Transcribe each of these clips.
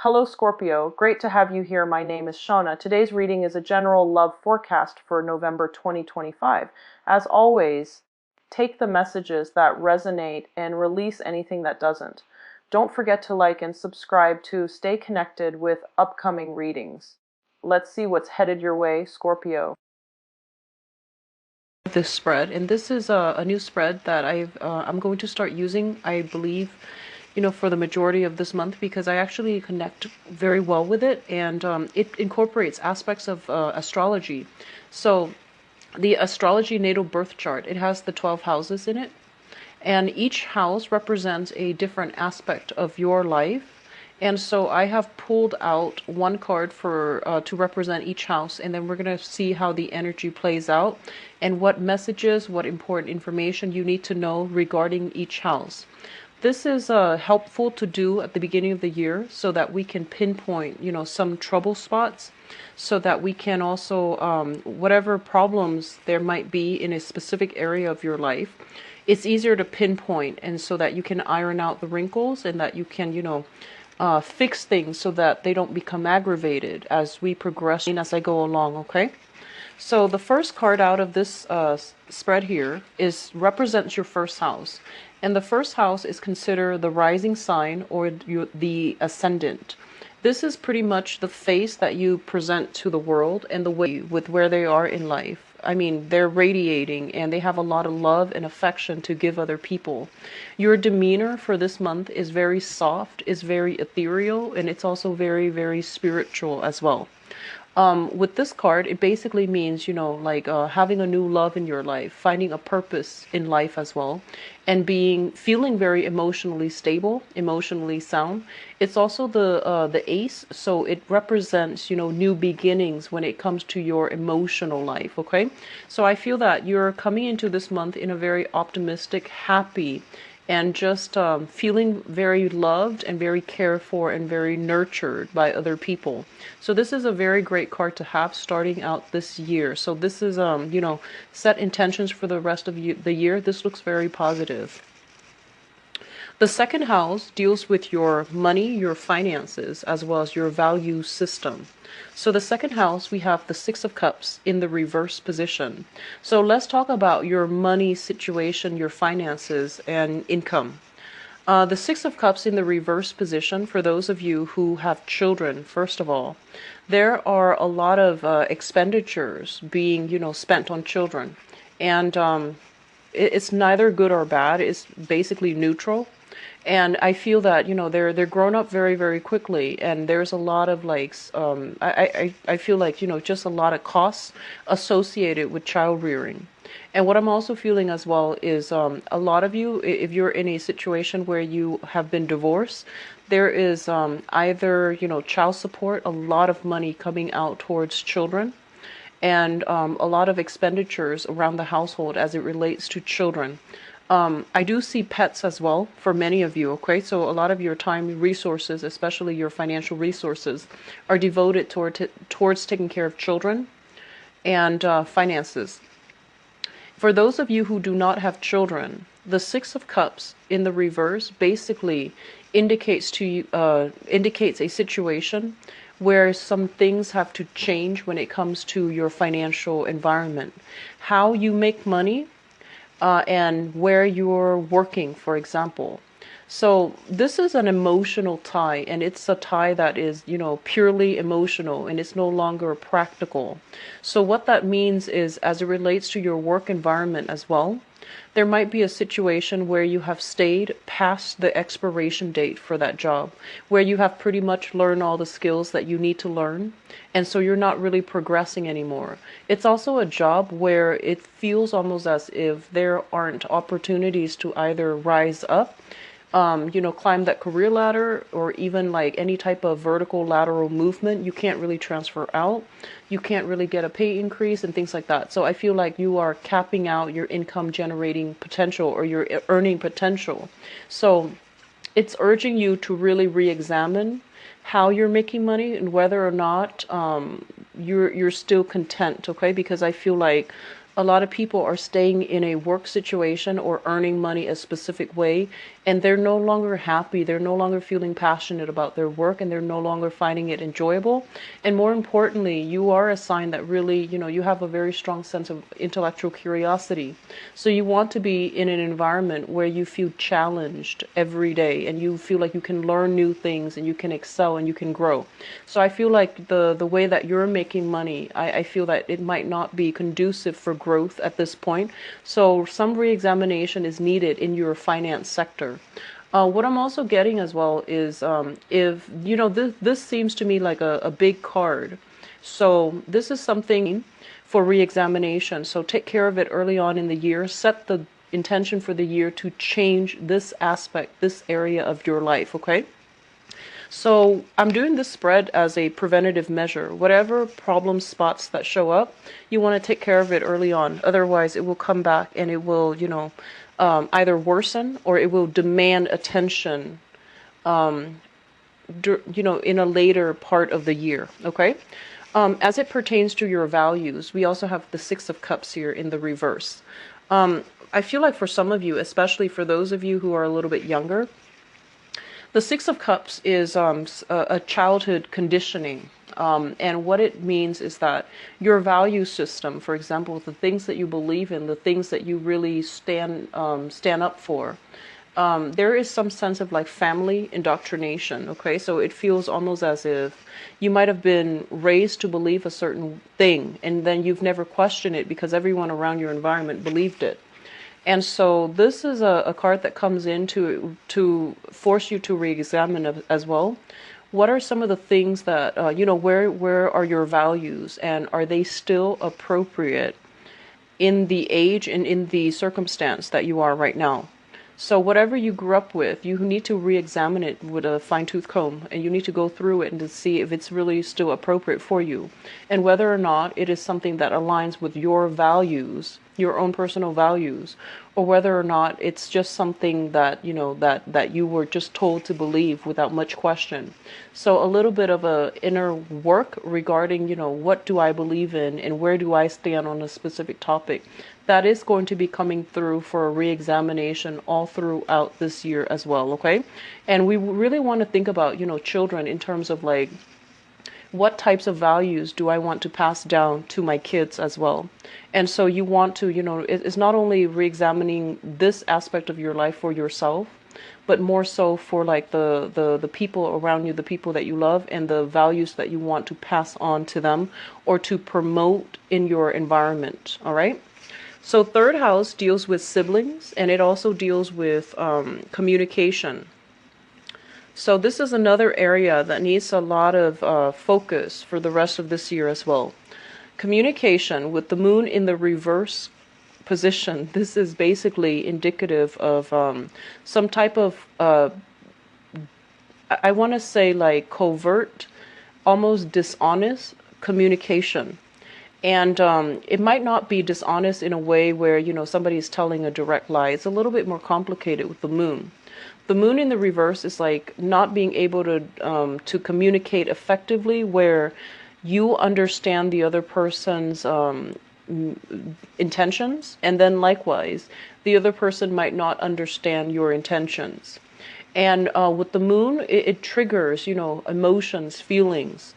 Hello Scorpio, great to have you here. My name is Shauna. Today's reading is a general love forecast for November 2025. As always, take the messages that resonate and release anything that doesn't. Don't forget to like and subscribe to stay connected with upcoming readings. Let's see what's headed your way, Scorpio. This spread, and this is a new spread that I'm going to start using, I believe, for the majority of this month, because I actually connect very well with it, and it incorporates aspects of astrology. So the astrology natal birth chart, it has the 12 houses in it, and each house represents a different aspect of your life. And so I have pulled out one card for to represent each house, and then we're going to see how the energy plays out and what messages, what important information you need to know regarding each house. This is helpful to do at the beginning of the year so that we can pinpoint, some trouble spots, so that we can also, whatever problems there might be in a specific area of your life, it's easier to pinpoint, and so that you can iron out the wrinkles and that you can, fix things so that they don't become aggravated as we progress and as I go along, okay? So the first card out of this spread here represents your first house. And the first house is considered the rising sign or the ascendant. This is pretty much the face that you present to the world and the way with where they are in life. I mean, they're radiating and they have a lot of love and affection to give other people. Your demeanor for this month is very soft, is very ethereal, and it's also very, very spiritual as well. With this card, it basically means, having a new love in your life, finding a purpose in life as well, and feeling very emotionally stable, emotionally sound. It's also the ace, so it represents, new beginnings when it comes to your emotional life, okay? So I feel that you're coming into this month in a very optimistic, happy, and just feeling very loved and very cared for and very nurtured by other people. So this is a very great card to have starting out this year. So this is, set intentions for the rest of the year. This looks very positive. The second house deals with your money, your finances, as well as your value system. So the second house, we have the Six of Cups in the reverse position. So let's talk about your money situation, your finances, and income. The Six of Cups in the reverse position, for those of you who have children, first of all, there are a lot of expenditures being, spent on children. And it's neither good or bad. It's basically neutral. And I feel that, they're grown up very, very quickly, and there's a lot of I feel like, just a lot of costs associated with child rearing. And what I'm also feeling as well is a lot of you, if you're in a situation where you have been divorced, there is either, child support, a lot of money coming out towards children, and a lot of expenditures around the household as it relates to children. I do see pets as well for many of you, okay? So a lot of your time resources, especially your financial resources, are devoted towards taking care of children and finances. For those of you who do not have children, the Six of Cups in the reverse basically indicates a situation where some things have to change when it comes to your financial environment. How you make money, and where you're working, for example. So this is an emotional tie, and it's a tie that is, purely emotional, and it's no longer practical. So what that means is, as it relates to your work environment as well, there might be a situation where you have stayed past the expiration date for that job, where you have pretty much learned all the skills that you need to learn, and so you're not really progressing anymore. It's also a job where it feels almost as if there aren't opportunities to either rise up, climb that career ladder, or even like any type of vertical lateral movement. You can't really transfer out. You can't really get a pay increase and things like that. So I feel like you are capping out your income generating potential or your earning potential. So it's urging you to really re-examine how you're making money and whether or not you're still content, okay? Because I feel like a lot of people are staying in a work situation or earning money a specific way, and they're no longer happy, they're no longer feeling passionate about their work, and they're no longer finding it enjoyable. And more importantly, you are a sign that really, you have a very strong sense of intellectual curiosity. So you want to be in an environment where you feel challenged every day, and you feel like you can learn new things, and you can excel, and you can grow. So I feel like the way that you're making money, I feel that it might not be conducive for growth at this point. So some re-examination is needed in your finance sector. What I'm also getting as well is, if this seems to me like a big card. So this is something for re-examination. So take care of it early on in the year. Set the intention for the year to change this aspect, this area of your life, okay? So I'm doing this spread as a preventative measure. Whatever problem spots that show up, you want to take care of it early on. Otherwise, it will come back and it will, either worsen or it will demand attention, in a later part of the year. Okay. As it pertains to your values, we also have the Six of Cups here in the reverse. I feel like for some of you, especially for those of you who are a little bit younger, the Six of Cups is a childhood conditioning. And what it means is that your value system, for example, the things that you believe in, the things that you really stand up for, there is some sense of like family indoctrination. Okay, so it feels almost as if you might have been raised to believe a certain thing, and then you've never questioned it because everyone around your environment believed it. And so this is a card that comes in to force you to re-examine as well. What are some of the things that, where are your values, and are they still appropriate in the age and in the circumstance that you are right now? So whatever you grew up with, you need to re-examine it with a fine-tooth comb, and you need to go through it and to see if it's really still appropriate for you, and whether or not it is something that aligns with your values, your own personal values, or whether or not it's just something that that you were just told to believe without much question. So a little bit of a inner work regarding what do I believe in and where do I stand on a specific topic. That is going to be coming through for a re-examination all throughout this year as well, okay? And we really want to think about, children in terms of like, what types of values do I want to pass down to my kids as well? And so you want to, it's not only re-examining this aspect of your life for yourself, but more so for like the people around you, the people that you love, and the values that you want to pass on to them or to promote in your environment, all right? So third house deals with siblings, and it also deals with communication. So this is another area that needs a lot of focus for the rest of this year as well. Communication with the moon in the reverse position. This is basically indicative of some type of, I want to say like covert, almost dishonest communication. And it might not be dishonest in a way where, somebody is telling a direct lie. It's a little bit more complicated with the moon. The moon in the reverse is like not being able to communicate effectively, where you understand the other person's intentions, and then likewise, the other person might not understand your intentions. And with the moon, it triggers, emotions, feelings.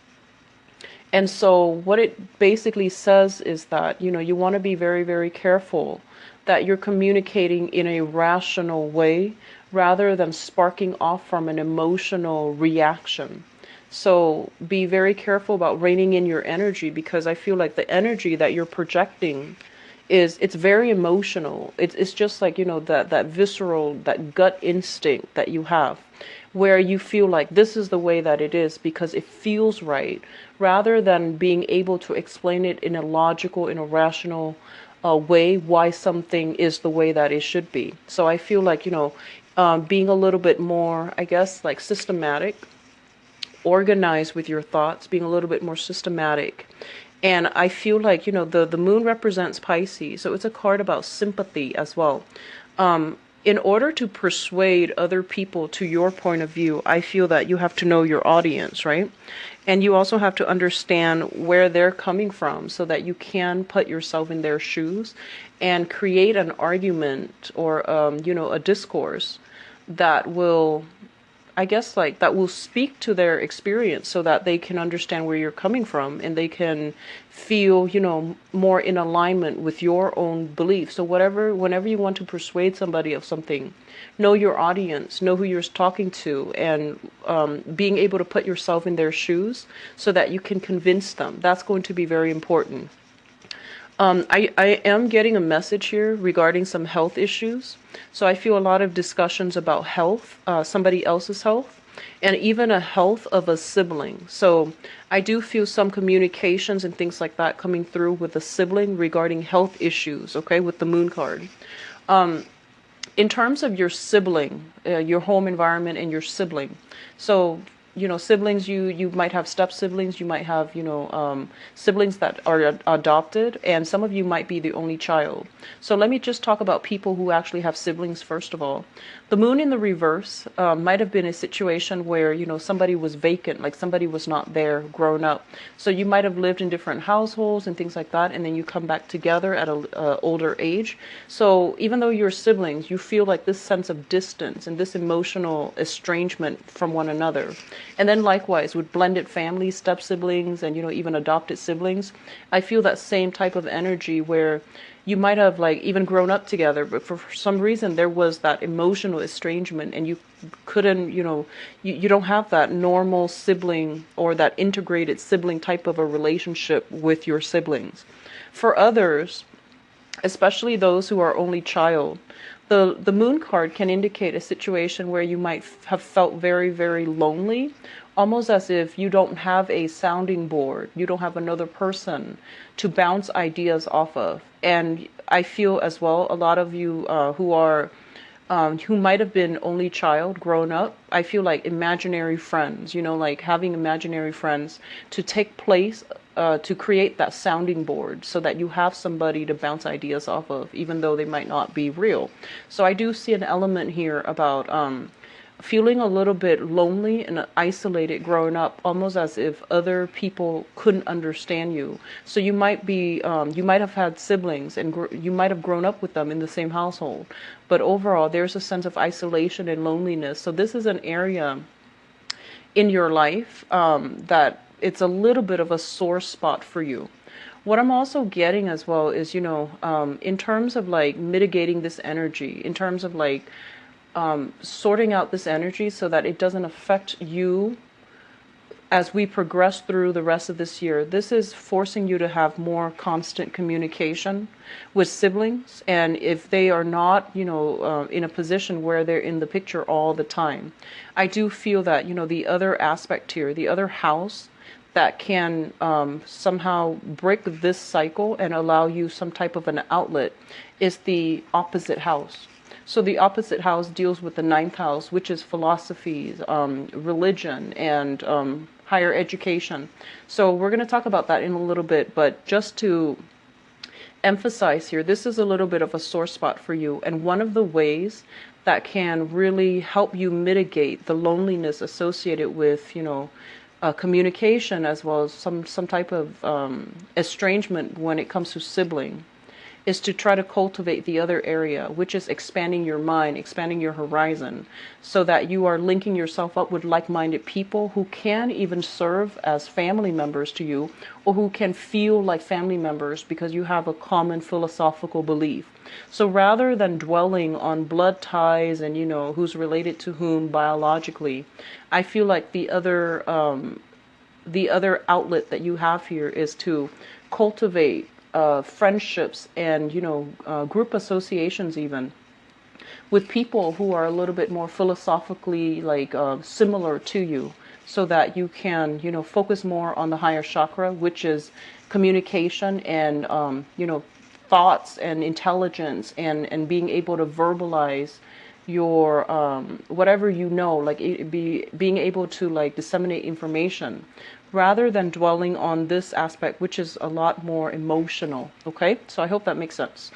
And so what it basically says is that, you want to be very, very careful that you're communicating in a rational way rather than sparking off from an emotional reaction. So be very careful about reining in your energy, because I feel like the energy that you're projecting it's very emotional. It's just like, that visceral, that gut instinct that you have, where you feel like this is the way that it is because it feels right, rather than being able to explain it in a logical, in a rational way why something is the way that it should be. So I feel like, being a little bit more, I guess, like systematic, organized with your thoughts, being a little bit more systematic. And I feel like, the moon represents Pisces, so it's a card about sympathy as well. In order to persuade other people to your point of view, I feel that you have to know your audience, right? And you also have to understand where they're coming from so that you can put yourself in their shoes and create an argument or, a discourse that will, I guess, like that will speak to their experience so that they can understand where you're coming from and they can feel, more in alignment with your own beliefs. So whenever you want to persuade somebody of something, know your audience, know who you're talking to, and being able to put yourself in their shoes so that you can convince them. That's going to be very important. I am getting a message here regarding some health issues. So I feel a lot of discussions about health, somebody else's health, and even a health of a sibling. So I do feel some communications and things like that coming through with a sibling regarding health issues, okay, with the moon card. In terms of your sibling, your home environment and your sibling. So, siblings, you might have step siblings, you might have, siblings that are adopted, and some of you might be the only child. So let me just talk about people who actually have siblings first of all. The moon in the reverse might have been a situation where, somebody was vacant, like somebody was not there grown up. So you might have lived in different households and things like that, and then you come back together at a older age. So even though you're siblings, you feel like this sense of distance and this emotional estrangement from one another. And then likewise with blended families, step siblings, and even adopted siblings, I feel that same type of energy where you might have like even grown up together, but for some reason there was that emotional estrangement and you couldn't, you don't have that normal sibling or that integrated sibling type of a relationship with your siblings. For others, especially those who are only child, the moon card can indicate a situation where you might have felt very, very lonely, almost as if you don't have a sounding board, you don't have another person to bounce ideas off of. And I feel as well, a lot of you who might have been only child grown up, I feel like imaginary friends, like having imaginary friends to take place, to create that sounding board so that you have somebody to bounce ideas off of, even though they might not be real. So I do see an element here about feeling a little bit lonely and isolated growing up, almost as if other people couldn't understand you. So you might be, you might have had siblings and you might have grown up with them in the same household, but overall there's a sense of isolation and loneliness. So this is an area in your life that it's a little bit of a sore spot for you. What I'm also getting as well is, in terms of like mitigating this energy, in terms of like sorting out this energy so that it doesn't affect you as we progress through the rest of this year. This is forcing you to have more constant communication with siblings, and if they are not, in a position where they're in the picture all the time, I do feel that, the other aspect here, the other house that can somehow break this cycle and allow you some type of an outlet is the opposite house. So the opposite house deals with the ninth house, which is philosophies, religion, and higher education. So we're going to talk about that in a little bit, but just to emphasize here, this is a little bit of a sore spot for you. And one of the ways that can really help you mitigate the loneliness associated with, communication, as well as some type of estrangement when it comes to sibling, is to try to cultivate the other area, which is expanding your mind, expanding your horizon, so that you are linking yourself up with like-minded people who can even serve as family members to you, or who can feel like family members because you have a common philosophical belief. So rather than dwelling on blood ties and, who's related to whom biologically, I feel like the other outlet that you have here is to cultivate friendships and group associations even with people who are a little bit more philosophically similar to you, so that you can focus more on the higher chakra, which is communication and thoughts and intelligence and being able to verbalize your whatever being able to disseminate information, rather than dwelling on this aspect, which is a lot more emotional. Okay, so I hope that makes sense.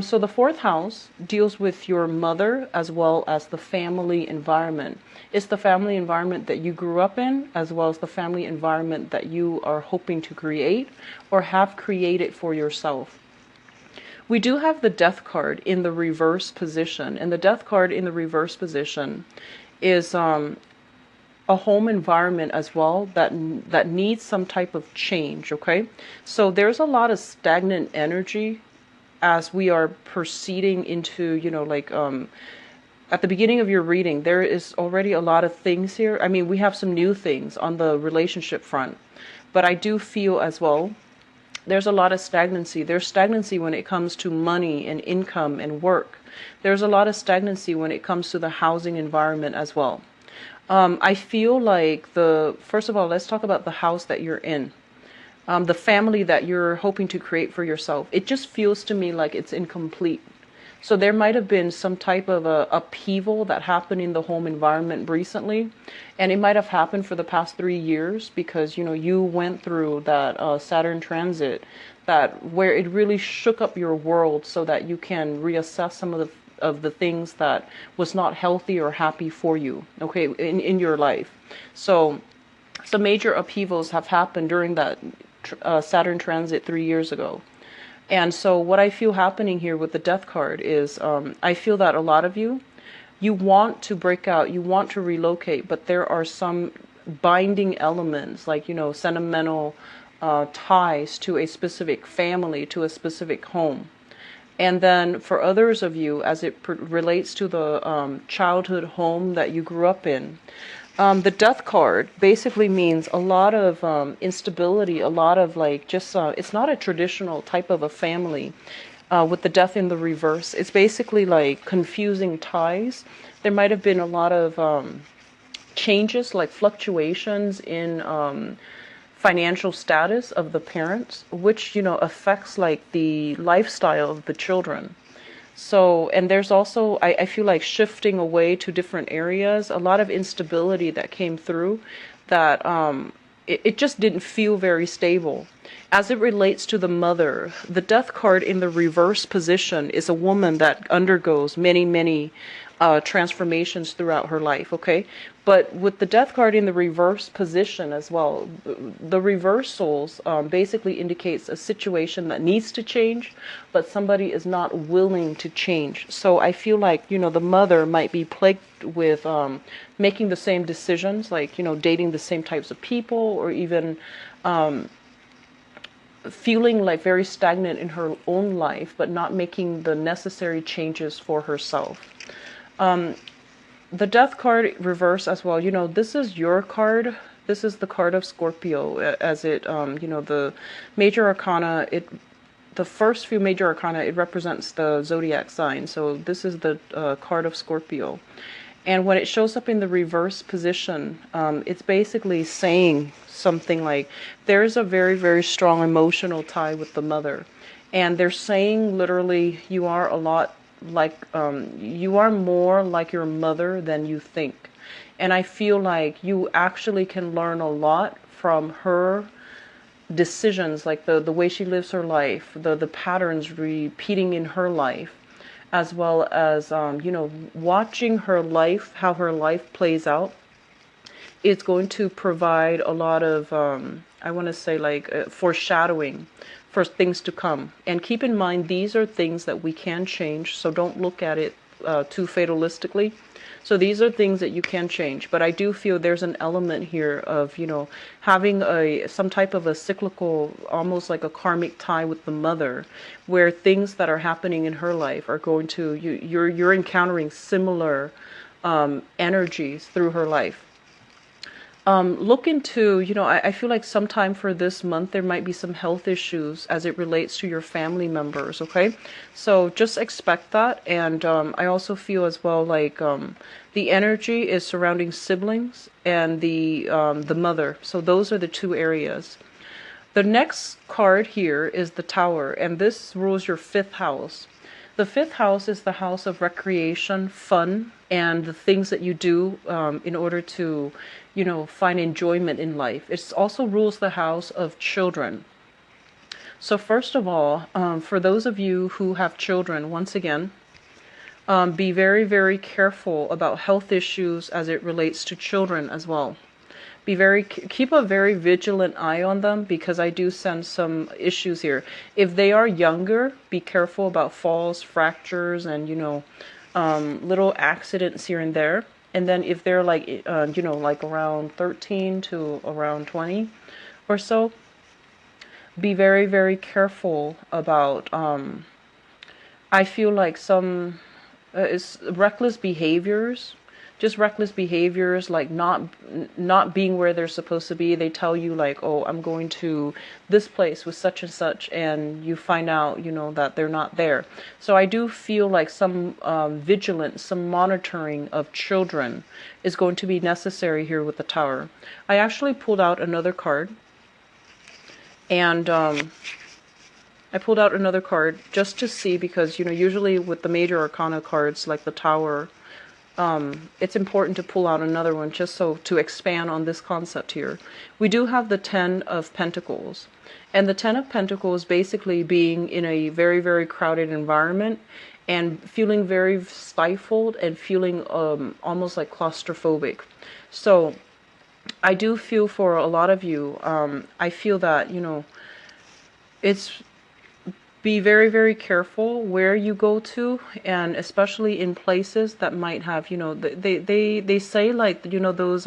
So the fourth house deals with your mother as well as the family environment. It's the family environment that you grew up in, as well as the family environment that you are hoping to create or have created for yourself. We do have the death card in the reverse position, and the death card in the reverse position is a home environment as well that needs some type of change. Okay, so there's a lot of stagnant energy as we are proceeding into, like at the beginning of your reading, there is already a lot of things here. I mean, we have some new things on the relationship front, but I do feel as well there's a lot of stagnancy. There's stagnancy when it comes to money and income and work. There's a lot of stagnancy when it comes to the housing environment as well. I feel like first of all, let's talk about the house that you're in. The family that you're hoping to create for yourself. It just feels to me like it's incomplete. So there might have been some type of a upheaval that happened in the home environment recently, and it might have happened for the past 3 years because you went through that Saturn transit, that where it really shook up your world so that you can reassess some of the things that was not healthy or happy for you, okay, in your life. So some major upheavals have happened during that Saturn transit 3 years ago. And so what I feel happening here with the death card is I feel that a lot of you want to break out, you want to relocate, but there are some binding elements like, sentimental ties to a specific family, to a specific home. And then for others of you, as it relates to the childhood home that you grew up in, the death card basically means a lot of instability, a lot of it's not a traditional type of a family with the death in the reverse. It's basically like confusing ties. There might have been a lot of changes, like fluctuations in financial status of the parents, which, affects like the lifestyle of the children. So, and there's also, I feel like shifting away to different areas, a lot of instability that came through that it just didn't feel very stable. As it relates to the mother, the death card in the reverse position is a woman that undergoes many, many transformations throughout her life, okay? But with the death card in the reverse position as well, the reversals basically indicates a situation that needs to change, but somebody is not willing to change. So I feel like, the mother might be plagued with making the same decisions, like, dating the same types of people, or even feeling like very stagnant in her own life, but not making the necessary changes for herself. The death card reverse as well, this is your card. This is the card of Scorpio, as it, the major arcana, the first few major arcana, it represents the zodiac sign. So this is the card of Scorpio. And when it shows up in the reverse position, it's basically saying something like, there's a very, very strong emotional tie with the mother. And they're saying literally, you are a lot like, you are more like your mother than you think. And I feel like you actually can learn a lot from her decisions, like the way she lives her life, the patterns repeating in her life, as well as, watching her life, how her life plays out. It's going to provide a lot of, I want to say foreshadowing for things to come. And keep in mind, these are things that we can change, so don't look at it too fatalistically. So these are things that you can change. But I do feel there's an element here of, having some type of a cyclical, almost like a karmic tie with the mother, where things that are happening in her life are going to, you're encountering similar energies through her life. Look into, I feel like sometime for this month, there might be some health issues as it relates to your family members, okay? So just expect that. And I also feel as well like the energy is surrounding siblings and the mother. So those are the two areas. The next card here is the Tower, and this rules your 5th house. The 5th house is the house of recreation, fun, and the things that you do in order to, find enjoyment in life. It also rules the house of children. So first of all, for those of you who have children, once again, be very, very careful about health issues as it relates to children as well. keep a very vigilant eye on them, because I do sense some issues here. If they are younger, be careful about falls, fractures, and little accidents here and there. And then if they're like like around 13 to around 20 or so, be very, very careful about I feel like some it's reckless behaviors, just reckless behaviors, like not being where they're supposed to be. They tell you like, oh, I'm going to this place with such and such, and you find out that they're not there. So I do feel like some vigilance, some monitoring of children is going to be necessary here with the Tower. I actually pulled out another card, and I pulled out another card just to see, because usually with the major arcana cards like the Tower, it's important to pull out another one just so to expand on this concept here. We do have the Ten of Pentacles, and the Ten of Pentacles basically being in a very, very crowded environment and feeling very stifled and feeling almost like claustrophobic. So I do feel for a lot of you, I feel that it's be very, very careful where you go to, and especially in places that might have, they say like, those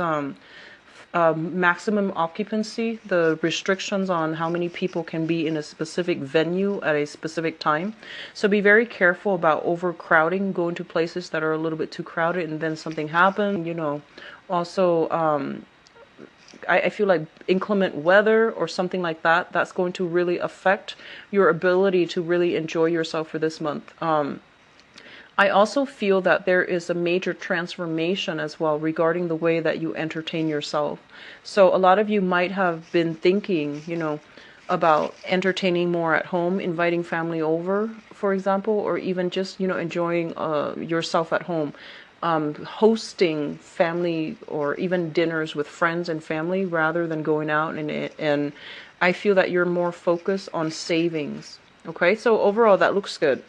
maximum occupancy, the restrictions on how many people can be in a specific venue at a specific time. So be very careful about overcrowding, going to places that are a little bit too crowded and then something happens. Also, I feel like inclement weather or something like that, that's going to really affect your ability to really enjoy yourself for this month. I also feel that there is a major transformation as well regarding the way that you entertain yourself. So a lot of you might have been thinking, about entertaining more at home, inviting family over, for example, or even just, enjoying yourself at home. Hosting family or even dinners with friends and family rather than going out, and I feel that you're more focused on savings. Okay, so overall that looks good.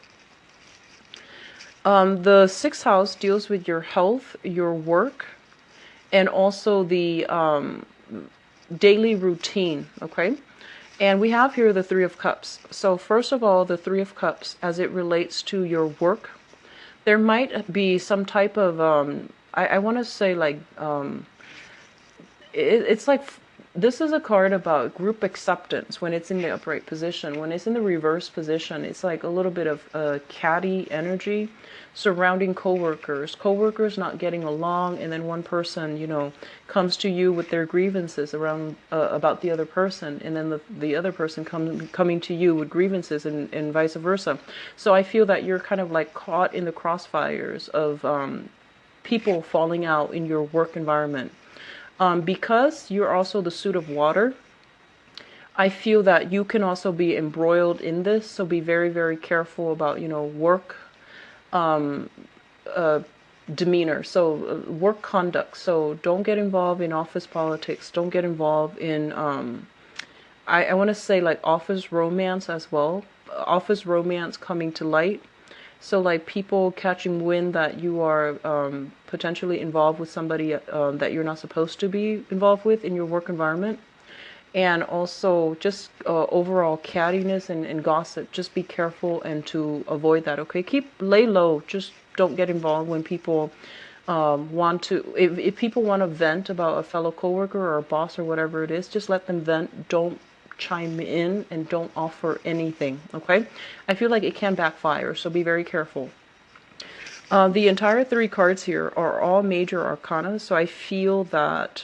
The sixth house deals with your health, your work, and also the daily routine. Okay, and we have here the Three of Cups. So first of all, the Three of Cups as it relates to your work, there might be some type of, I want to say like, it's like, this is a card about group acceptance when it's in the upright position. When it's in the reverse position, it's like a little bit of catty energy surrounding coworkers not getting along, and then one person, comes to you with their grievances around about the other person, and then the other person coming to you with grievances, and vice versa. So I feel that you're kind of like caught in the crossfires of people falling out in your work environment. Because you're also the suit of water, I feel that you can also be embroiled in this. So be very, very careful about, work demeanor. So work conduct. So don't get involved in office politics. Don't get involved in, I want to say like office romance as well. Office romance coming to light. So like people catching wind that you are potentially involved with somebody that you're not supposed to be involved with in your work environment. And also just overall cattiness and gossip. Just be careful and to avoid that, okay? Lay low. Just don't get involved when people want to, if people want to vent about a fellow coworker or a boss or whatever it is, just let them vent. Don't chime in and don't offer anything, okay? I feel like it can backfire, so be very careful. The entire three cards here are all major arcana, so I feel that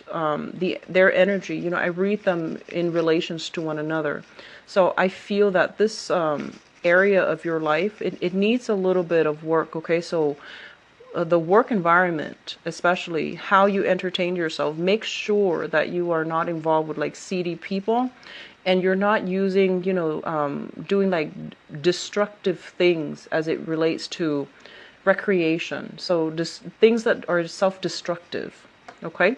their energy, I read them in relations to one another. So I feel that this area of your life, it needs a little bit of work, okay? So the work environment, especially how you entertain yourself, make sure that you are not involved with like seedy people, and you're not using, doing like destructive things as it relates to recreation. So just things that are self-destructive, okay?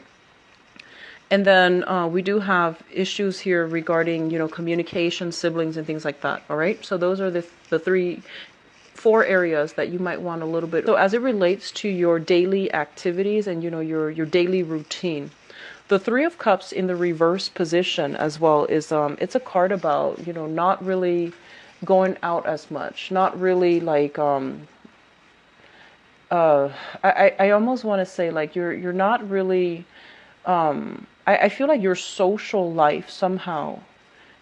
And then we do have issues here regarding, communication, siblings, and things like that, all right? So those are the four areas that you might want a little bit. So as it relates to your daily activities and, your daily routine, The Three of Cups in the reverse position as well is it's a card about, you know, not really going out as much, not really like I almost want to say like you're not really I feel like your social life somehow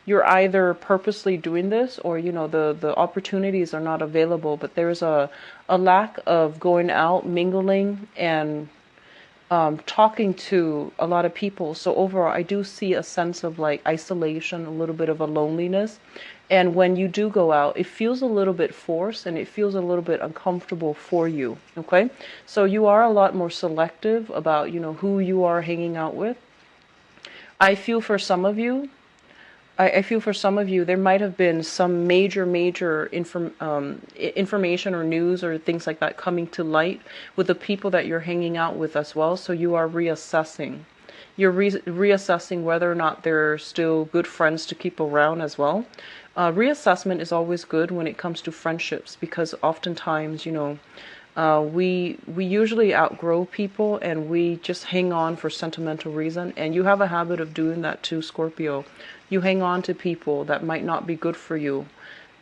you're either purposely doing this or you know the opportunities are not available, but there's a lack of going out, mingling, and talking to a lot of people. So overall, I do see a sense of like isolation, a little bit of a loneliness. And when you do go out, it feels a little bit forced and it feels a little bit uncomfortable for you. Okay. So you are a lot more selective about, you know, who you are hanging out with. I feel for some of you, I feel for some of you, there might have been some major information or news or things like that coming to light with the people that you're hanging out with as well. So you are reassessing. You're reassessing whether or not they're still good friends to keep around as well. Reassessment is always good when it comes to friendships because oftentimes, you know, we usually outgrow people and we just hang on for sentimental reason. And you have a habit of doing that too, Scorpio. You hang on to people that might not be good for you,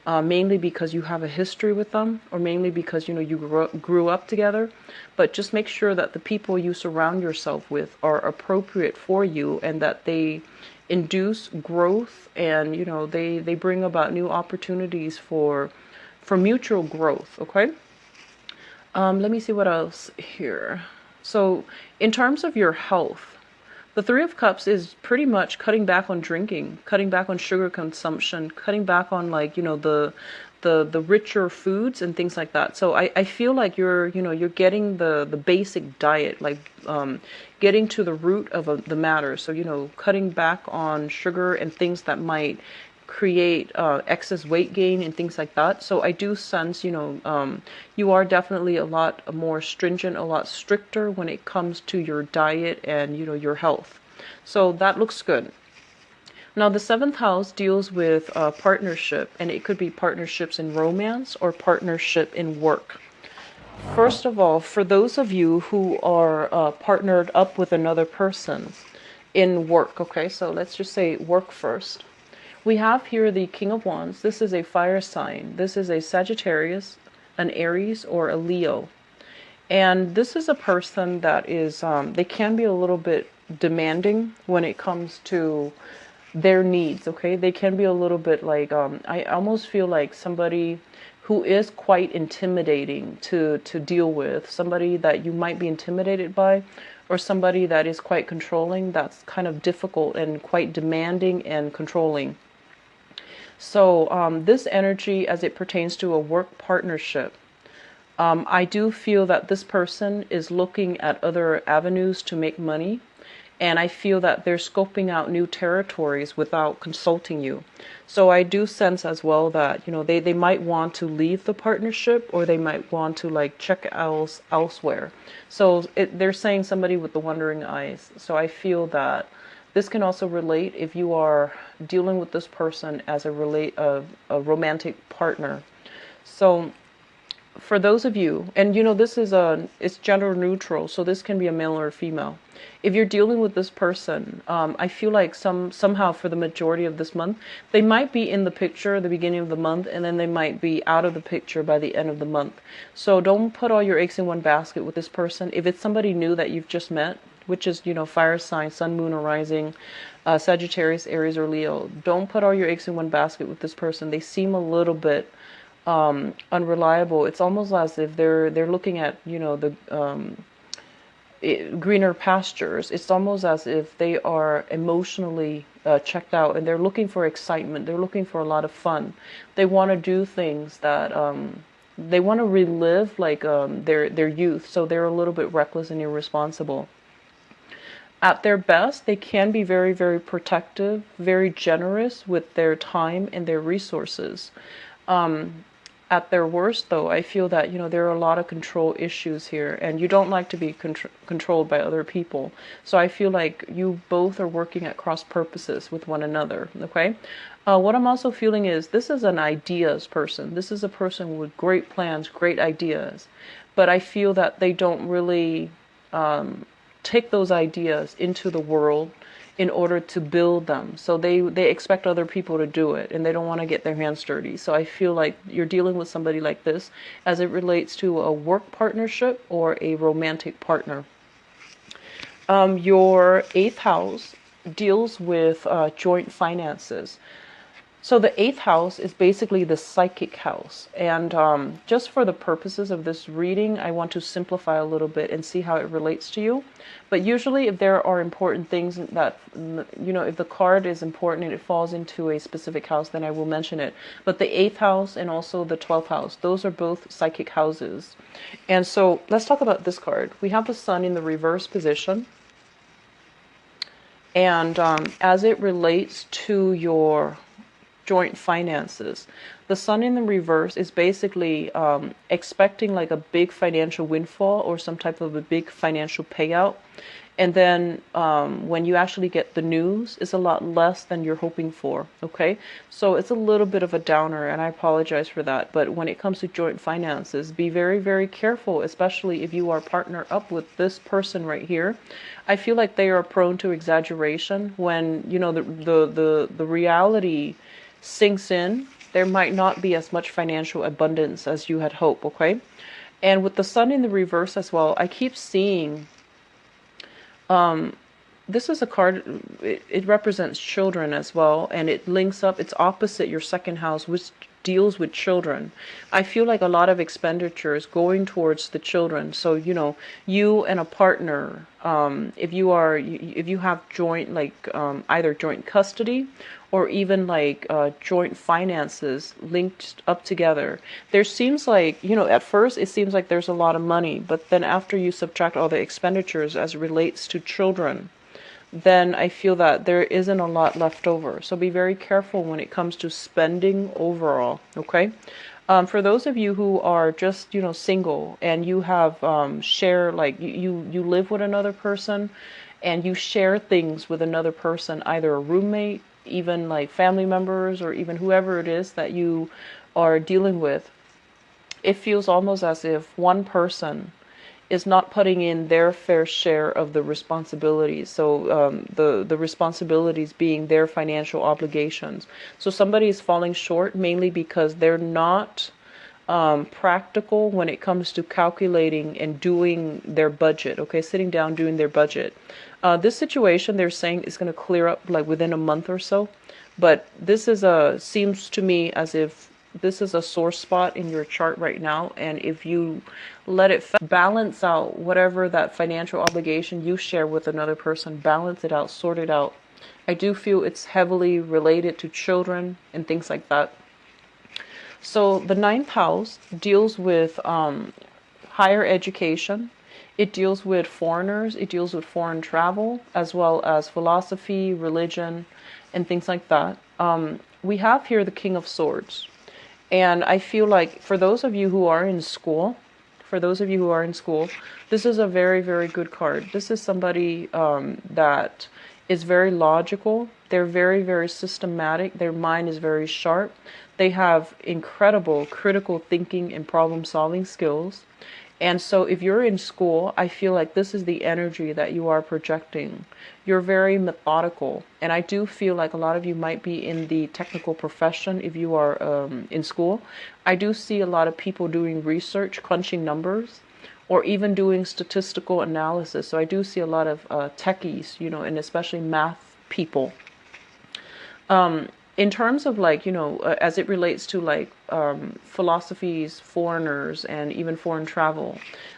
mainly because you have a history with them, or mainly because you know you grew up together. But just make sure that the people you surround yourself with are appropriate for you, and that they induce growth, and you know they bring about new opportunities for mutual growth. Okay. Let me see what else here. So, in terms of your health, the Three of Cups is pretty much cutting back on drinking, cutting back on sugar consumption, cutting back on like, you know, the richer foods and things like that. So I feel like you're, you know, you're getting the basic diet, like getting to the root of the matter. So, you know, cutting back on sugar and things that might create excess weight gain and things like that. So I do sense, you know, you are definitely a lot more stringent, a lot stricter when it comes to your diet and, you know, your health. So that looks good. Now, the seventh house deals with partnership, and it could be partnerships in romance or partnership in work. First of all, for those of you who are partnered up with another person in work, okay, so let's just say work first. We have here the King of Wands. This is a fire sign. This is a Sagittarius, an Aries, or a Leo. And this is a person that is, they can be a little bit demanding when it comes to their needs, okay? They can be a little bit like, I almost feel like somebody who is quite intimidating to deal with, somebody that you might be intimidated by, or somebody that is quite controlling, that's kind of difficult and quite demanding and controlling. So this energy, as it pertains to a work partnership, I do feel that this person is looking at other avenues to make money. And I feel that they're scoping out new territories without consulting you. So I do sense as well that, you know, they might want to leave the partnership, or they might want to like check elsewhere. So they're saying somebody with the wandering eyes. So I feel that this can also relate if you are dealing with this person as a romantic partner. So for those of you, and you know, this is it's gender neutral, so this can be a male or a female. If you're dealing with this person, I feel like somehow for the majority of this month, they might be in the picture at the beginning of the month, and then they might be out of the picture by the end of the month. So don't put all your eggs in one basket with this person. If it's somebody new that you've just met, which is, you know, fire sign, sun, moon, or rising, Sagittarius, Aries, or Leo, don't put all your eggs in one basket with this person. They seem a little bit unreliable. It's almost as if they're looking at, you know, the greener pastures. It's almost as if they are emotionally checked out, and they're looking for excitement. They're looking for a lot of fun. They want to do things that they want to relive like their youth. So they're a little bit reckless and irresponsible. At their best, they can be very, very protective, very generous with their time and their resources. At their worst, though, I feel that, you know, there are a lot of control issues here, and you don't like to be controlled by other people. So I feel like you both are working at cross purposes with one another, okay? What I'm also feeling is this is an ideas person. This is a person with great plans, great ideas, but I feel that they don't really take those ideas into the world in order to build them. So they expect other people to do it, and they don't want to get their hands dirty. So I feel like you're dealing with somebody like this as it relates to a work partnership or a romantic partner. Your eighth house deals with joint finances. So the eighth house is basically the psychic house. And just for the purposes of this reading, I want to simplify a little bit and see how it relates to you. But usually if there are important things that, if the card is important and it falls into a specific house, then I will mention it. But the eighth house and also the 12th house, those are both psychic houses. And so let's talk about this card. We have the sun in the reverse position. And as it relates to your joint finances, the sun in the reverse is basically expecting like a big financial windfall or some type of a big financial payout. And then when you actually get the news, it's a lot less than you're hoping for. Okay, so it's a little bit of a downer, and I apologize for that. But when it comes to joint finances, be very, very careful, especially if you are partnered up with this person right here. I feel like they are prone to exaggeration. When the reality sinks in, there might not be as much financial abundance as you had hoped. Okay, and with the sun in the reverse as well, I keep seeing this is a card, it represents children as well, and it links up, it's opposite your second house, which deals with children. I feel like a lot of expenditures going towards the children. So, you and a partner, if you have joint, like either joint custody or even like joint finances linked up together, there seems like, at first it seems like there's a lot of money, but then after you subtract all the expenditures as it relates to children, then I feel that there isn't a lot left over. So be very careful when it comes to spending overall, okay? For those of you who are just, single and you have share, like you live with another person and you share things with another person, either a roommate, even like family members, or even whoever it is that you are dealing with, it feels almost as if one person is not putting in their fair share of the responsibilities. So the responsibilities being their financial obligations. So somebody is falling short mainly because they're not practical when it comes to calculating and doing their budget. Okay, sitting down doing their budget. This situation they're saying is going to clear up like within a month or so. But this is seems to me as if this is a sore spot in your chart right now, and if you let it balance out whatever that financial obligation you share with another person, balance it out, sort it out. I do feel it's heavily related to children and things like that. So the ninth house deals with higher education. It deals with foreigners. It deals with foreign travel, as well as philosophy, religion, and things like that. We have here the King of Swords. And I feel like for those of you who are in school, this is a very, very good card. This is somebody that is very logical. They're very, very systematic. Their mind is very sharp. They have incredible critical thinking and problem solving skills. And so if you're in school, I feel like this is the energy that you are projecting. You're very methodical. And I do feel like a lot of you might be in the technical profession if you are in school. I do see a lot of people doing research, crunching numbers, or even doing statistical analysis. So I do see a lot of techies, and especially math people. In terms of like, as it relates to like philosophies, foreigners, and even foreign travel,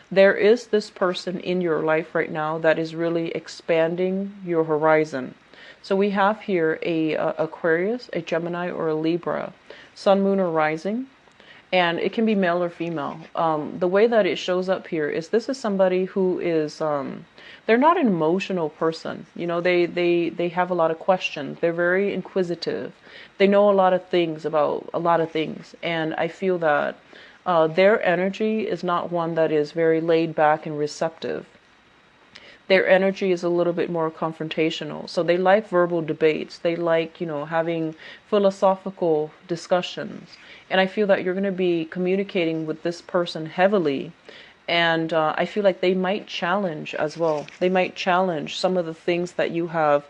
there is this person in your life right now that is really expanding your horizon. So we have here a Aquarius, a Gemini, or a Libra, Sun, Moon, or Rising. And it can be male or female. The way that it shows up here is this is somebody who is, they're not an emotional person. They have a lot of questions. They're very inquisitive. They know a lot of things about a lot of things. And I feel that their energy is not one that is very laid back and receptive. Their energy is a little bit more confrontational. So they like verbal debates. They like, having philosophical discussions. And I feel that you're going to be communicating with this person heavily. And I feel like they might challenge as well. They might challenge some of the things that you have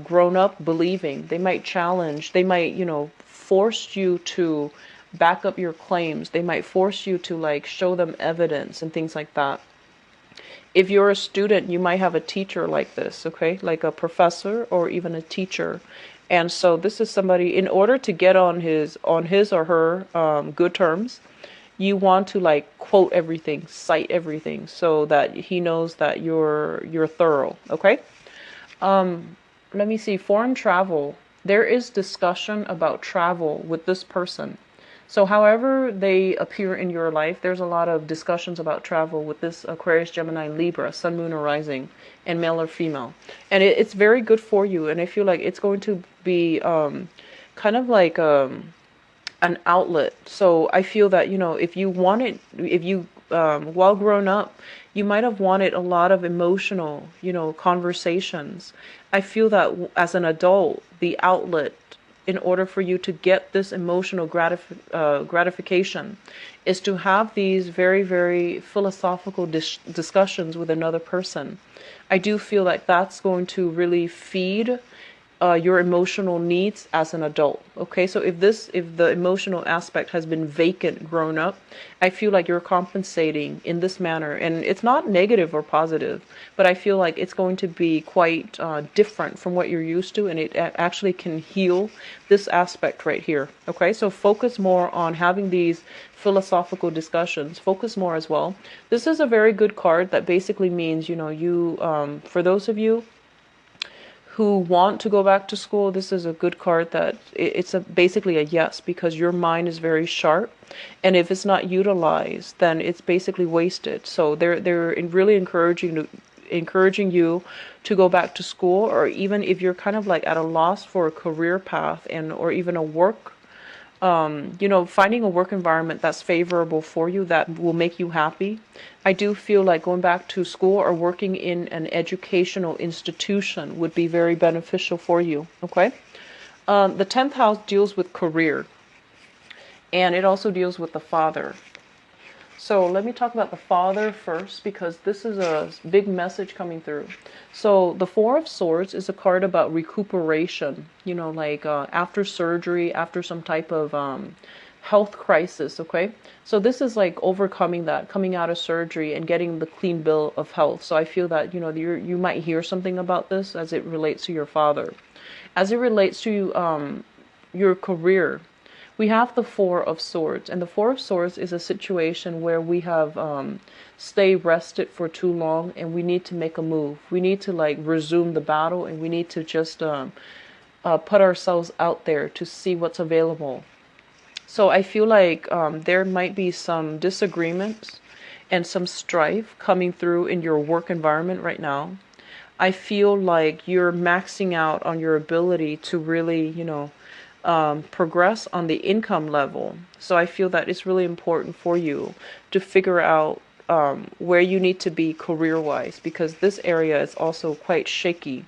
grown up believing. They might challenge, they might, force you to back up your claims. They might force you to like show them evidence and things like that. If you're a student, you might have a teacher like this, okay? Like a professor or even a teacher. And so this is somebody, in order to get on his or her good terms, you want to like quote everything, cite everything, so that he knows that you're thorough, okay? Let me see, foreign travel. There is discussion about travel with this person. So however they appear in your life, there's a lot of discussions about travel with this Aquarius, Gemini, Libra, Sun, Moon, or Rising, and male or female. And it's very good for you. And I feel like it's going to be kind of like an outlet. So I feel that, if you wanted, if you, while growing up, you might have wanted a lot of emotional, conversations. I feel that as an adult, the outlet in order for you to get this emotional gratification is to have these very, very philosophical discussions with another person. I do feel like that's going to really feed your emotional needs as an adult. Okay, so if the emotional aspect has been vacant grown up, I feel like you're compensating in this manner, and it's not negative or positive, but I feel like it's going to be quite different from what you're used to, and it actually can heal this aspect right here. Okay, so focus more on having these philosophical discussions. Focus more as well. This is a very good card that basically means, you for those of you who want to go back to school, this is a good card that it's basically a yes, because your mind is very sharp, and if it's not utilized, then it's basically wasted. So they're really encouraging you to go back to school, or even if you're kind of like at a loss for a career path or even a work, finding a work environment that's favorable for you, that will make you happy. I do feel like going back to school or working in an educational institution would be very beneficial for you, okay? The 10th house deals with career, and it also deals with the father. So let me talk about the father first, because this is a big message coming through. So the Four of Swords is a card about recuperation, like after surgery, after some type of health crisis, okay? So this is like overcoming that, coming out of surgery and getting the clean bill of health. So I feel that, you might hear something about this as it relates to your father. As it relates to your career, we have the Four of Swords, and the Four of Swords is a situation where we have stayed rested for too long, and we need to make a move. We need to like resume the battle, and we need to just put ourselves out there to see what's available. So I feel like there might be some disagreements and some strife coming through in your work environment right now. I feel like you're maxing out on your ability to really, progress on the income level. So I feel that it's really important for you to figure out where you need to be career-wise, because this area is also quite shaky.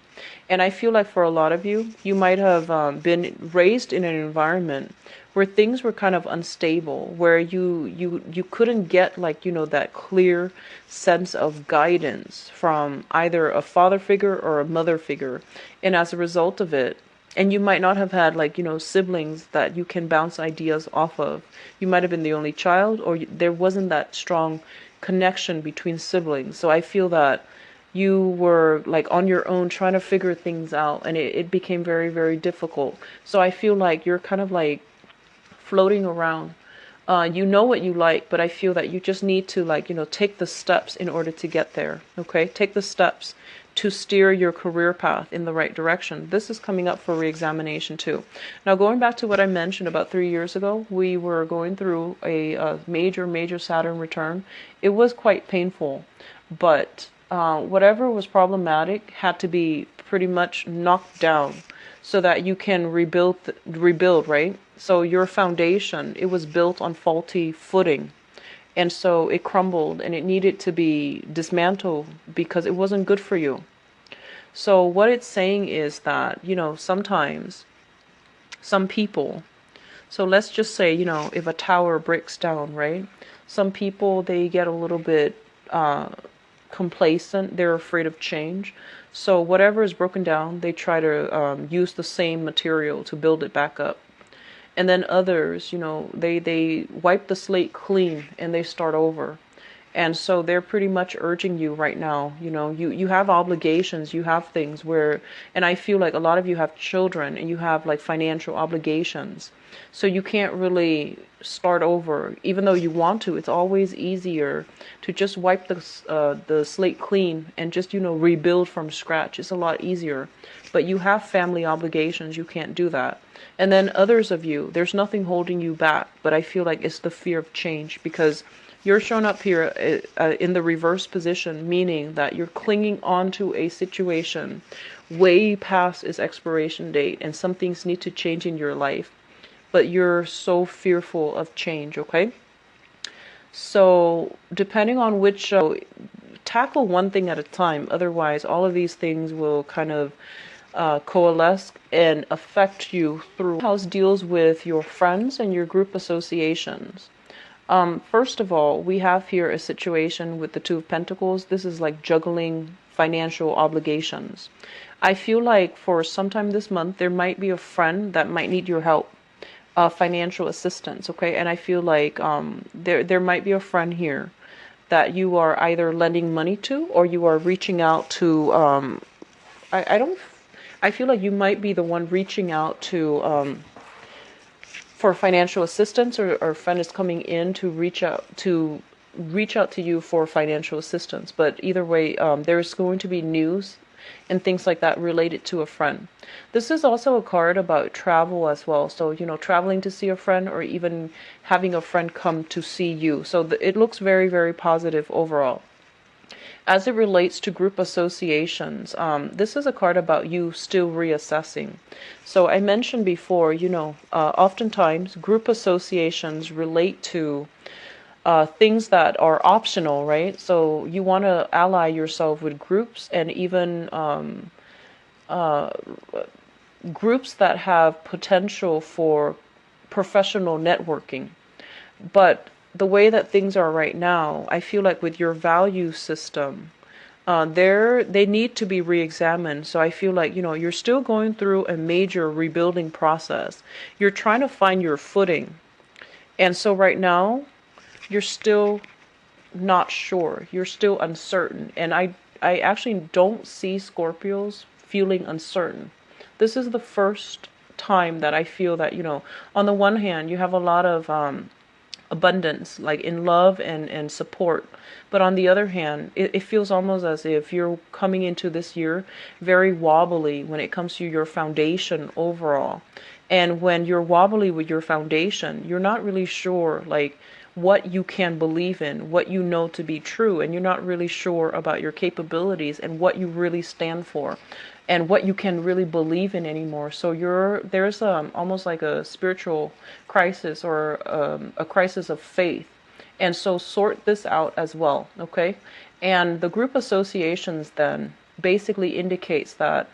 And I feel like for a lot of you, you might have been raised in an environment where things were kind of unstable, where you couldn't get like, that clear sense of guidance from either a father figure or a mother figure. And as a result of it, and you might not have had like, siblings that you can bounce ideas off of. You might have been the only child, or there wasn't that strong connection between siblings. So I feel that you were like on your own trying to figure things out, and it became very, very difficult. So I feel like you're kind of like floating around. You know what you like, but I feel that you just need to like, take the steps in order to get there. Okay, take the steps to steer your career path in the right direction. This is coming up for re-examination too. Now, going back to what I mentioned about 3 years ago, we were going through a major Saturn return. It was quite painful, but whatever was problematic had to be pretty much knocked down so that you can rebuild, right? So your foundation, it was built on faulty footing. And so it crumbled, and it needed to be dismantled because it wasn't good for you. So what it's saying is that, sometimes some people, So let's just say, if a tower breaks down, right? Some people, they get a little bit complacent. They're afraid of change. So whatever is broken down, they try to use the same material to build it back up. And then others, they wipe the slate clean and they start over. And so they're pretty much urging you right now, you have obligations, you have things where, and I feel like a lot of you have children and you have like financial obligations. So you can't really start over, even though you want to. It's always easier to just wipe the slate clean and just, rebuild from scratch. It's a lot easier. But you have family obligations. You can't do that. And then others of you, there's nothing holding you back. But I feel like it's the fear of change, because you're shown up here in the reverse position, meaning that you're clinging on to a situation way past its expiration date, and some things need to change in your life, but you're so fearful of change, okay? So depending on which, tackle one thing at a time. Otherwise, all of these things will kind of coalesce and affect you through. House deals with your friends and your group associations. First of all, we have here a situation with the Two of Pentacles. This is like juggling financial obligations. I feel like for sometime this month, there might be a friend that might need your help, financial assistance, okay? And I feel like there might be a friend here that you are either lending money to, or you are reaching out to, I feel like you might be the one reaching out to, for financial assistance, or a friend is coming in to reach out to you for financial assistance. But either way, there's going to be news and things like that related to a friend. This is also a card about travel as well. So, traveling to see a friend, or even having a friend come to see you. So it looks very, very positive overall. As it relates to group associations, this is a card about you still reassessing. So I mentioned before, oftentimes group associations relate to things that are optional, right? So you want to ally yourself with groups, and even groups that have potential for professional networking. But the way that things are right now, I feel like with your value system, they need to be re-examined. So I feel like, you're still going through a major rebuilding process. You're trying to find your footing. And so right now, you're still not sure. You're still uncertain. And I actually don't see Scorpios feeling uncertain. This is the first time that I feel that, on the one hand, you have a lot of abundance, like in love and support. But on the other hand, it feels almost as if you're coming into this year very wobbly when it comes to your foundation overall. And when you're wobbly with your foundation, you're not really sure, like, what you can believe in, what you know to be true, and you're not really sure about your capabilities and what you really stand for, and what you can really believe in anymore. So there's almost like a spiritual crisis, or a crisis of faith. And so sort this out as well, okay? And the group associations then basically indicates that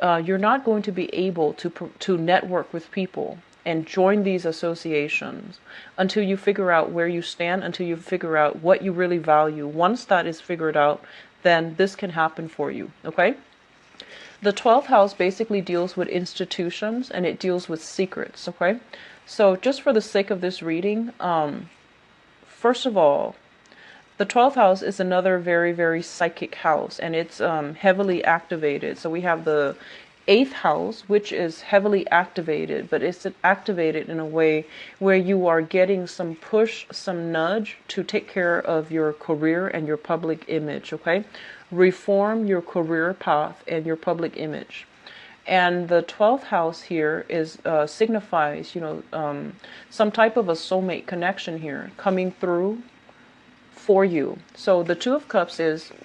you're not going to be able to network with people and join these associations until you figure out where you stand, until you figure out what you really value. Once that is figured out, then this can happen for you, okay? The 12th house basically deals with institutions, and it deals with secrets, okay? So just for the sake of this reading, first of all, the 12th house is another very, very psychic house, and it's heavily activated. So we have the 8th house, which is heavily activated, but it's activated in a way where you are getting some push, some nudge to take care of your career and your public image, okay? Reform your career path and your public image. And the 12th house here is signifies, some type of a soulmate connection here coming through for you. So the 2 of Cups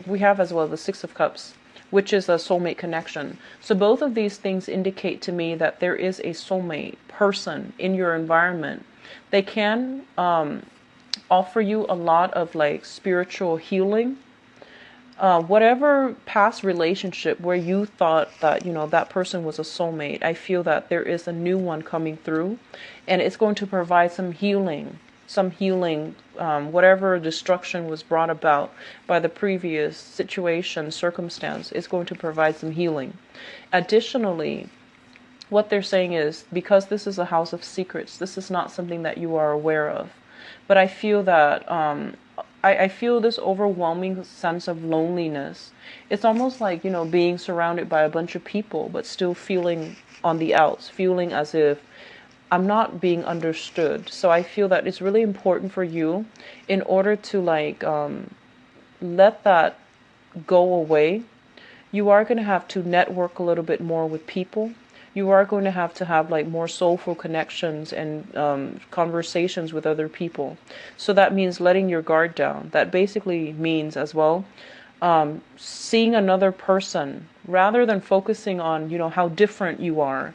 we have as well the 6 of Cups, which is a soulmate connection. So both of these things indicate to me that there is a soulmate person in your environment. They can offer you a lot of like spiritual healing. Whatever past relationship where you thought that, that person was a soulmate, I feel that there is a new one coming through, and it's going to provide some healing, whatever destruction was brought about by the previous situation, circumstance, is going to provide some healing. Additionally, what they're saying is, because this is a house of secrets, this is not something that you are aware of. But I feel that I feel this overwhelming sense of loneliness. It's almost like, being surrounded by a bunch of people, but still feeling on the outs, feeling as if I'm not being understood. So I feel that it's really important for you, in order to let that go away. You are going to have to network a little bit more with people. You are going to have like more soulful connections and conversations with other people. So that means letting your guard down. That basically means as well, seeing another person rather than focusing on, how different you are.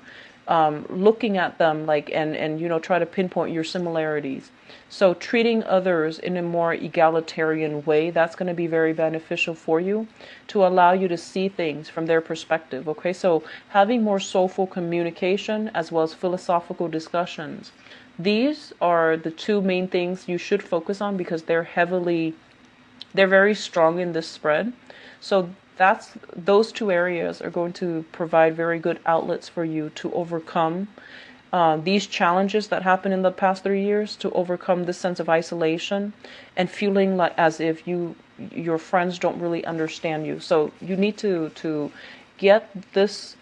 Looking at them and try to pinpoint your similarities. So treating others in a more egalitarian way, that's going to be very beneficial for you, to allow you to see things from their perspective. Okay, so having more soulful communication as well as philosophical discussions. These are the two main things you should focus on, because they're very strong in this spread. So those two areas are going to provide very good outlets for you to overcome these challenges that happened in the past 3 years, to overcome this sense of isolation and feeling like as if your friends don't really understand you. So you need to get this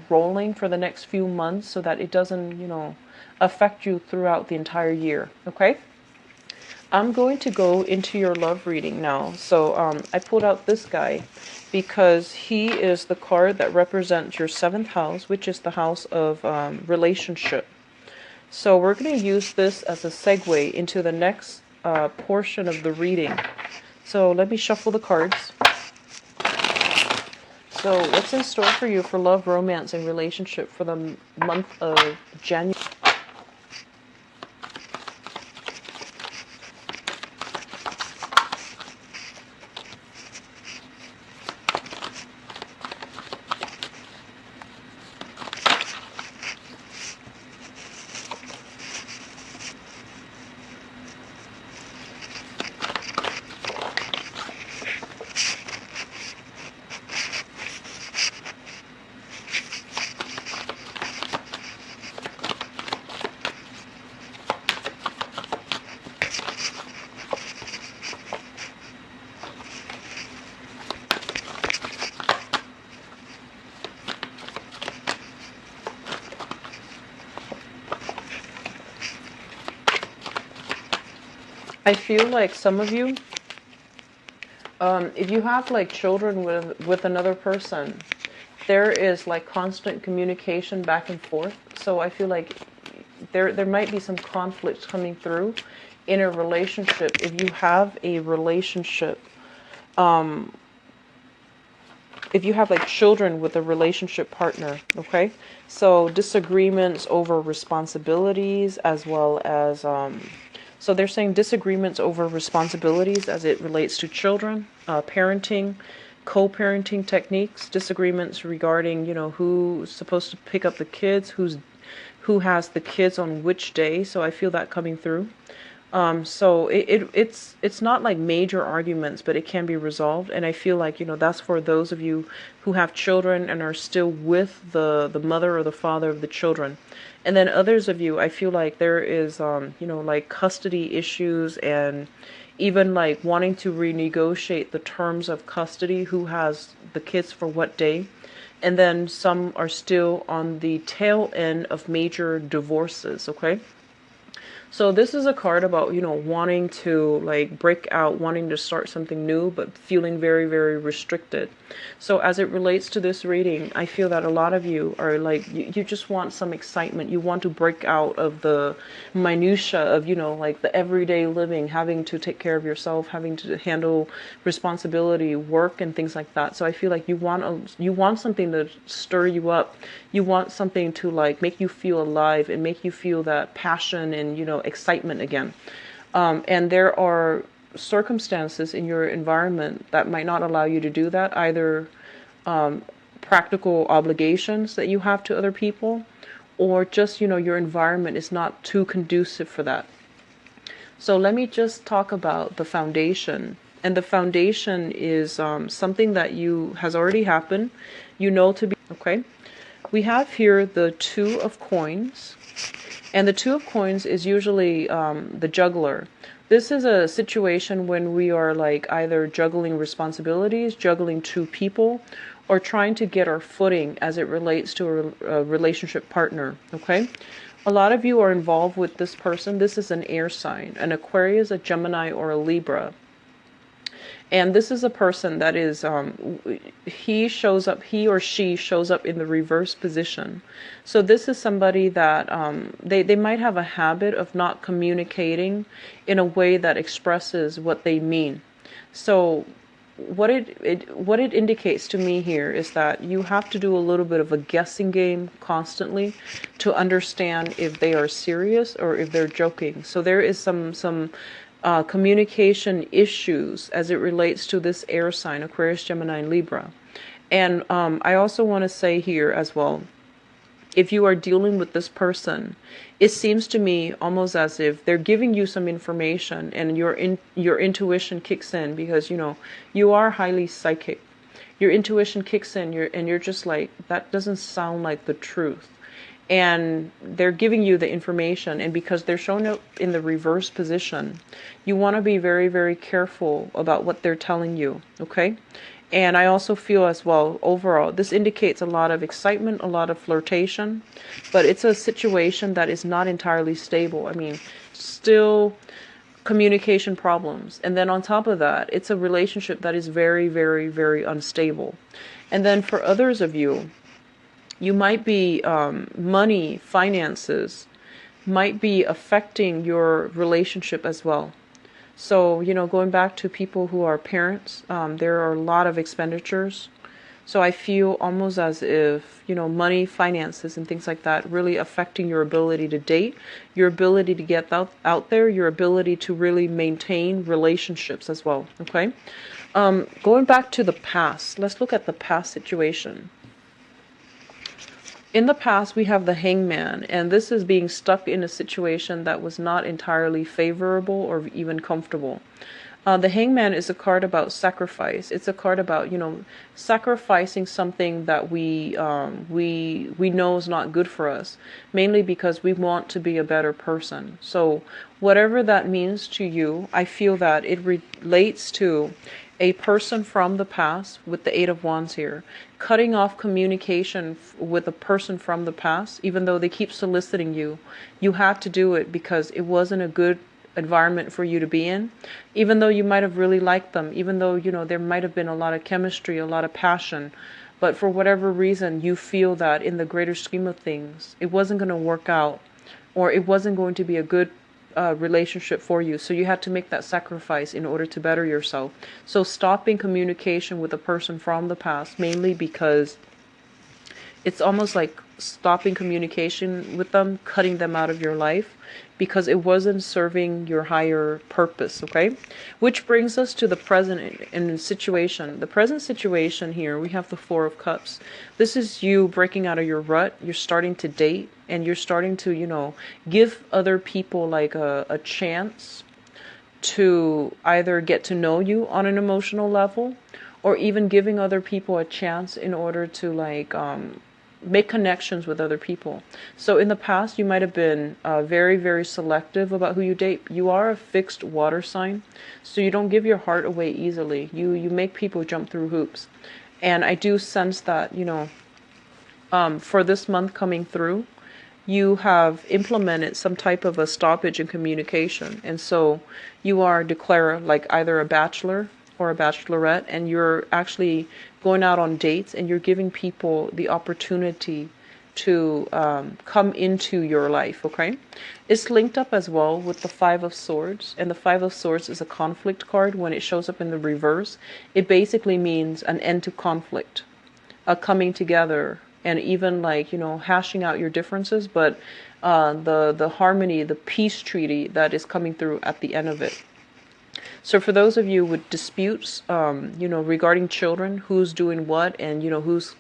rolling for the next few months, so that it doesn't affect you throughout the entire year. Okay, I'm going to go into your love reading now. So I pulled out this guy because he is the card that represents your 7th house, which is the house of relationship. So we're going to use this as a segue into the next portion of the reading. So let me shuffle the cards. So what's in store for you for love, romance, and relationship for the month of January? I feel like some of you, if you have like children with another person, there is like constant communication back and forth. So I feel like there might be some conflicts coming through in a relationship. If you have a relationship, if you have like children with a relationship partner, okay? So disagreements over responsibilities, as well as so they're saying disagreements over responsibilities as it relates to children, parenting, co-parenting techniques, disagreements regarding, who's supposed to pick up the kids, who has the kids on which day. So I feel that coming through. So it's not like major arguments, but it can be resolved. And I feel like, that's for those of you who have children and are still with the mother or the father of the children. And then others of you, I feel like there is, like custody issues, and even like wanting to renegotiate the terms of custody, who has the kids for what day. And then some are still on the tail end of major divorces, okay? So this is a card about, wanting to like break out, wanting to start something new, but feeling very, very restricted. So as it relates to this reading, I feel that a lot of you are like, you just want some excitement. You want to break out of the minutia of, like the everyday living, having to take care of yourself, having to handle responsibility, work, and things like that. So I feel like you want something to stir you up. You want something to like make you feel alive and make you feel that passion and, excitement again. And there are circumstances in your environment that might not allow you to do that, either practical obligations that you have to other people, or just, your environment is not too conducive for that. So let me just talk about the foundation. And the foundation is something that has already happened, to be, okay? We have here the Two of Coins. And the Two of Coins is usually the juggler. This is a situation when we are like either juggling responsibilities, juggling two people, or trying to get our footing as it relates to a relationship partner, okay? A lot of you are involved with this person. This is an air sign, an Aquarius, a Gemini, or a Libra. And this is a person that is, he or she shows up in the reverse position. So this is somebody that they might have a habit of not communicating in a way that expresses what they mean. So what it indicates to me here is that you have to do a little bit of a guessing game constantly to understand if they are serious or if they're joking. So there is some communication issues as it relates to this air sign, Aquarius, Gemini, and Libra. And I also want to say here as well, if you are dealing with this person, it seems to me almost as if they're giving you some information and your intuition kicks in, because you are highly psychic. Your intuition kicks in, and you're just like, that doesn't sound like the truth. And they're giving you the information, and because they're showing up in the reverse position, you want to be very, very careful about what they're telling you, okay? And I also feel as well, overall, this indicates a lot of excitement, a lot of flirtation, but it's a situation that is not entirely stable. I mean, still communication problems. And then on top of that, it's a relationship that is very, very, very unstable. And then for others of you, you might be, money, finances, might be affecting your relationship as well. So, going back to people who are parents, there are a lot of expenditures. So I feel almost as if, money, finances, and things like that really affecting your ability to date, your ability to get out there, your ability to really maintain relationships as well, okay? Going back to the past, let's look at the past situation. In the past, we have the Hangman, and this is being stuck in a situation that was not entirely favorable or even comfortable. The Hangman is a card about sacrifice. It's a card about, sacrificing something that we know is not good for us, mainly because we want to be a better person. So whatever that means to you, I feel that it relates to a person from the past with the Eight of Wands here, cutting off communication with a person from the past, even though they keep soliciting you. You had to do it because it wasn't a good environment for you to be in, even though you might have really liked them, even though, there might have been a lot of chemistry, a lot of passion, but for whatever reason, you feel that in the greater scheme of things, it wasn't going to work out, or it wasn't going to be a good relationship for you. So you had to make that sacrifice in order to better yourself. So stopping communication with a person from the past, mainly because it's almost like stopping communication with them, cutting them out of your life, because it wasn't serving your higher purpose, okay? Which brings us to the present in situation. The present situation here, we have the Four of Cups. This is you breaking out of your rut. You're starting to date, and you're starting to, give other people like a chance to either get to know you on an emotional level, or even giving other people a chance in order to like make connections with other people. So in the past, you might have been very, very selective about who you date. You are a fixed water sign, so you don't give your heart away easily. You make people jump through hoops. And I do sense that, for this month coming through, you have implemented some type of a stoppage in communication. And so you are declared like either a bachelor or a bachelorette, and you're actually going out on dates, and you're giving people the opportunity to come into your life, okay? It's linked up as well with the Five of Swords, and the Five of Swords is a conflict card. When it shows up in the reverse, it basically means an end to conflict, a coming together, and even like, hashing out your differences, but the harmony, the peace treaty that is coming through at the end of it. So for those of you with disputes, regarding children, who's doing what, and who's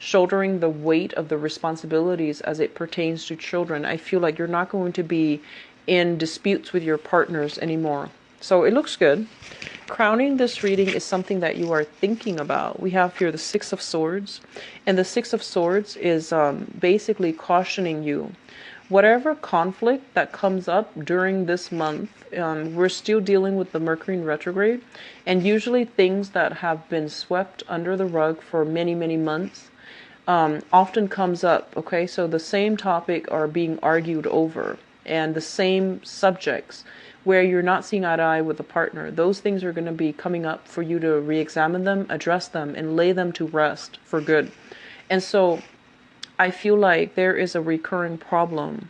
shouldering the weight of the responsibilities as it pertains to children, I feel like you're not going to be in disputes with your partners anymore. So it looks good. Crowning this reading is something that you are thinking about. We have here the Six of Swords, and the Six of Swords is basically cautioning you. Whatever conflict that comes up during this month, we're still dealing with the Mercury in retrograde, and usually things that have been swept under the rug for many, many months often comes up, okay? So the same topic are being argued over, and the same subjects where you're not seeing eye to eye with a partner. Those things are going to be coming up for you to re-examine them, address them, and lay them to rest for good. And so I feel like there is a recurring problem,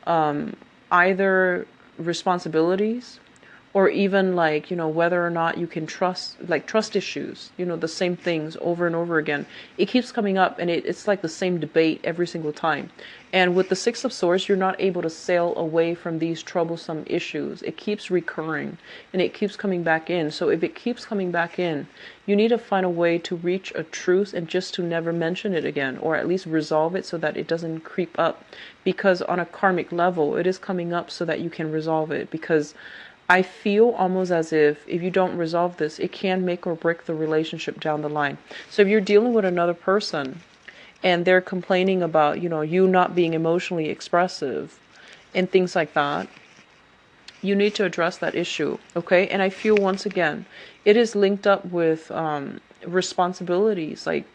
either responsibilities or even like, whether or not you can trust, like trust issues, the same things over and over again. It keeps coming up, and it's like the same debate every single time. And with the Six of Swords, you're not able to sail away from these troublesome issues. It keeps recurring, and it keeps coming back in. So if it keeps coming back in, you need to find a way to reach a truce and just to never mention it again, or at least resolve it so that it doesn't creep up. Because on a karmic level, it is coming up so that you can resolve it. Because I feel almost as if you don't resolve this, it can make or break the relationship down the line. So if you're dealing with another person and they're complaining about, you not being emotionally expressive and things like that, you need to address that issue, okay? And I feel, once again, it is linked up with responsibilities. Like,